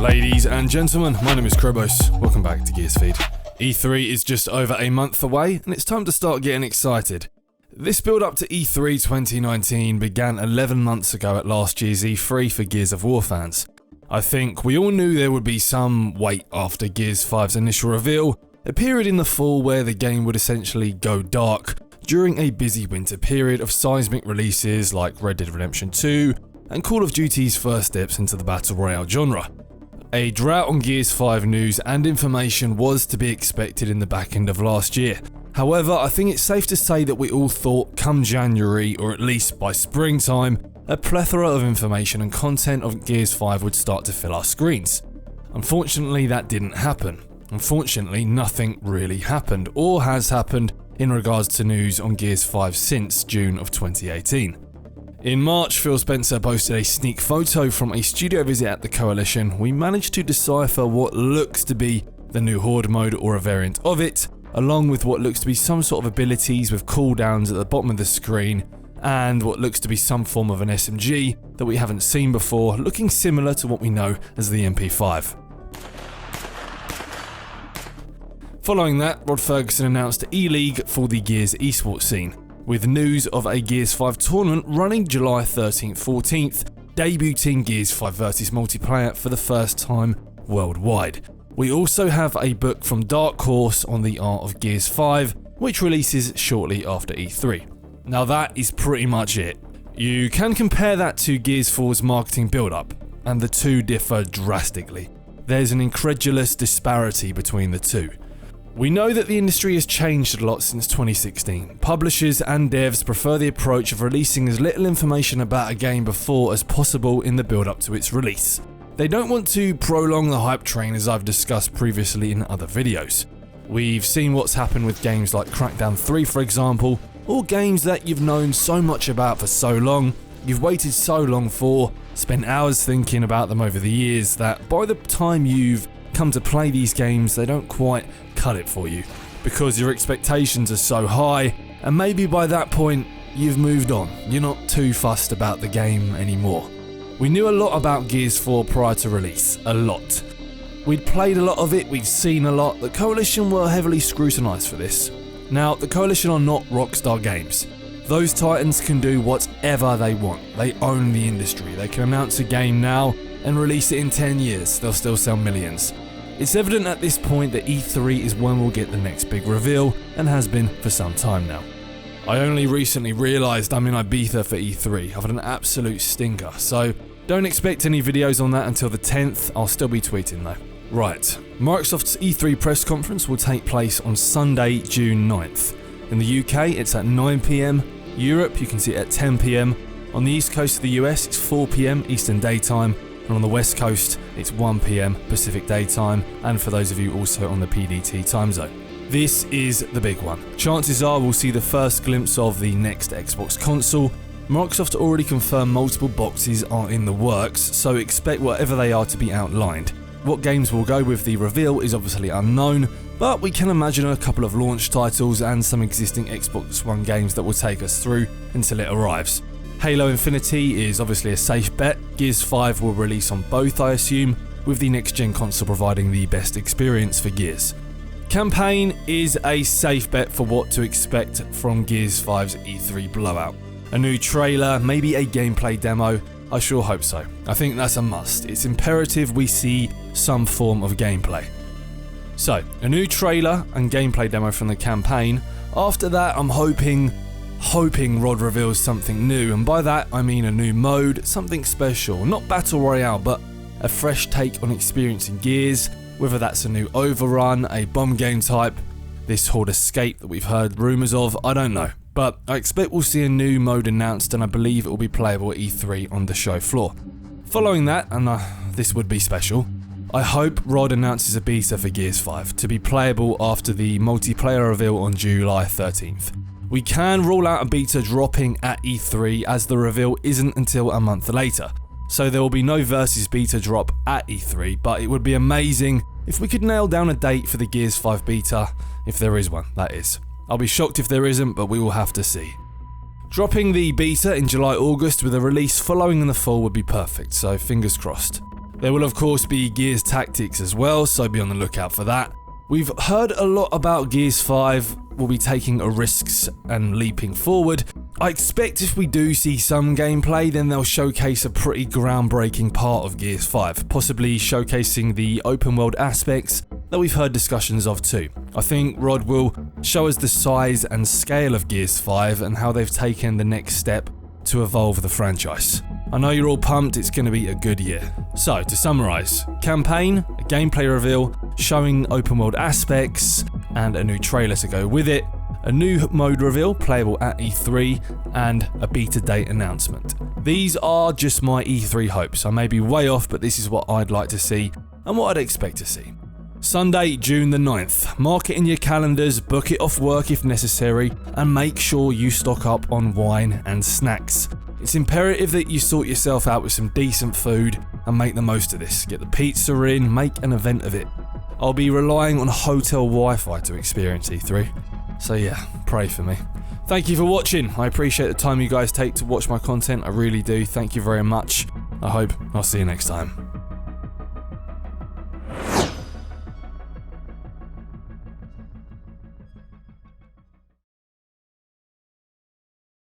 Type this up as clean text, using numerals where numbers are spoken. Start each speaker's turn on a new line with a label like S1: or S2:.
S1: Ladies and gentlemen, my name is Krobos. Welcome back to Gears Feed. E3 is just over a month away, and it's time to start getting excited. This build up to E3 2019 began 11 months ago at last year's E3 for Gears of War fans. I think we all knew there would be some wait after Gears 5's initial reveal, a period in the fall where the game would essentially go dark during a busy winter period of seismic releases like Red Dead Redemption 2 and Call of Duty's first steps into the Battle Royale genre. A drought on Gears 5 news and information was to be expected in the back end of last year. However, I think it's safe to say that we all thought come January, or at least by springtime, a plethora of information and content of Gears 5 would start to fill our screens. Unfortunately, that didn't happen. Unfortunately, nothing really happened, or has happened, in regards to news on Gears 5 since June of 2018. In March, Phil Spencer posted a sneak photo from a studio visit at the Coalition. We managed to decipher what looks to be the new Horde mode or a variant of it, along with what looks to be some sort of abilities with cooldowns at the bottom of the screen, and what looks to be some form of an SMG that we haven't seen before, looking similar to what we know as the MP5. Following that, Rod Ferguson announced E-League for the Gears esports scene, with news of a Gears 5 tournament running July 13th-14th, debuting Gears 5 vs multiplayer for the first time worldwide. We also have a book from Dark Horse on the art of Gears 5, which releases shortly after E3. Now that is pretty much it. You can compare that to Gears 4's marketing build-up, and the two differ drastically. There's an incredulous disparity between the two. We know that the industry has changed a lot since 2016. Publishers and devs prefer the approach of releasing as little information about a game before as possible in the build-up to its release. They don't want to prolong the hype train, as I've discussed previously in other videos. We've seen what's happened with games like Crackdown 3 for example, or games that you've known so much about for so long, you've waited so long for, spent hours thinking about them over the years, that by the time you've come to play these games, they don't quite cut it for you, because your expectations are so high, and maybe by that point, you've moved on. You're not too fussed about the game anymore. We knew a lot about Gears 4 prior to release, a lot. We'd played a lot of it, we'd seen a lot. The Coalition were heavily scrutinised for this. Now, the Coalition are not Rockstar Games. Those titans can do whatever they want. They own the industry. They can announce a game now and release it in 10 years. They'll still sell millions. It's evident at this point that E3 is when we'll get the next big reveal, and has been for some time now. I only recently realised I'm in Ibiza for E3. I've had an absolute stinker, so don't expect any videos on that until the 10th. I'll still be tweeting though. Right, Microsoft's E3 press conference will take place on Sunday, June 9th. In the UK, it's at 9 PM. Europe, you can see it at 10 PM. On the East Coast of the US, it's 4 PM Eastern Daytime. And on the West Coast, it's 1 PM Pacific Daytime, and for those of you also on the PDT time zone. This is the big one. Chances are we'll see the first glimpse of the next Xbox console. Microsoft already confirmed multiple boxes are in the works, so expect whatever they are to be outlined. What games will go with the reveal is obviously unknown, but we can imagine a couple of launch titles and some existing Xbox One games that will take us through until it arrives. Halo Infinity is obviously a safe bet. Gears 5 will release on both, I assume, with the next-gen console providing the best experience for Gears. Campaign is a safe bet for what to expect from Gears 5's E3 blowout. A new trailer, maybe a gameplay demo, I sure hope so. I think that's a must. It's imperative we see some form of gameplay. So, a new trailer and gameplay demo from the campaign. After that, I'm hoping Rod reveals something new, and by that I mean a new mode, something special, not Battle Royale, but a fresh take on experiencing Gears, whether that's a new Overrun, a bomb game type, this Horde Escape that we've heard rumours of, I don't know. But I expect we'll see a new mode announced, and I believe it will be playable at E3 on the show floor. Following that, and this would be special, I hope Rod announces a beta for Gears 5 to be playable after the multiplayer reveal on July 13th. We can rule out a beta dropping at E3 as the reveal isn't until a month later, so there will be no Versus beta drop at E3, but it would be amazing if we could nail down a date for the Gears 5 beta, if there is one, that is. I'll be shocked if there isn't, but we will have to see. Dropping the beta in July-August with a release following in the fall would be perfect, so fingers crossed. There will of course be Gears Tactics as well, so be on the lookout for that. We've heard a lot about Gears 5 will be taking risks and leaping forward. I expect if we do see some gameplay, then they'll showcase a pretty groundbreaking part of Gears 5, possibly showcasing the open world aspects that we've heard discussions of too. I think Rod will show us the size and scale of Gears 5 and how they've taken the next step to evolve the franchise. I know you're all pumped, it's going to be a good year. So, to summarise, campaign, a gameplay reveal, showing open world aspects, and a new trailer to go with it, a new mode reveal playable at E3, and a beta date announcement. These are just my E3 hopes. I may be way off, but this is what I'd like to see and what I'd expect to see. Sunday, June the 9th. Mark it in your calendars, book it off work if necessary, and make sure you stock up on wine and snacks. It's imperative that you sort yourself out with some decent food and make the most of this. Get the pizza in, make an event of it. I'll be relying on hotel Wi-Fi to experience E3. So yeah, pray for me. Thank you for watching. I appreciate the time you guys take to watch my content. I really do. Thank you very much. I hope I'll see you next time.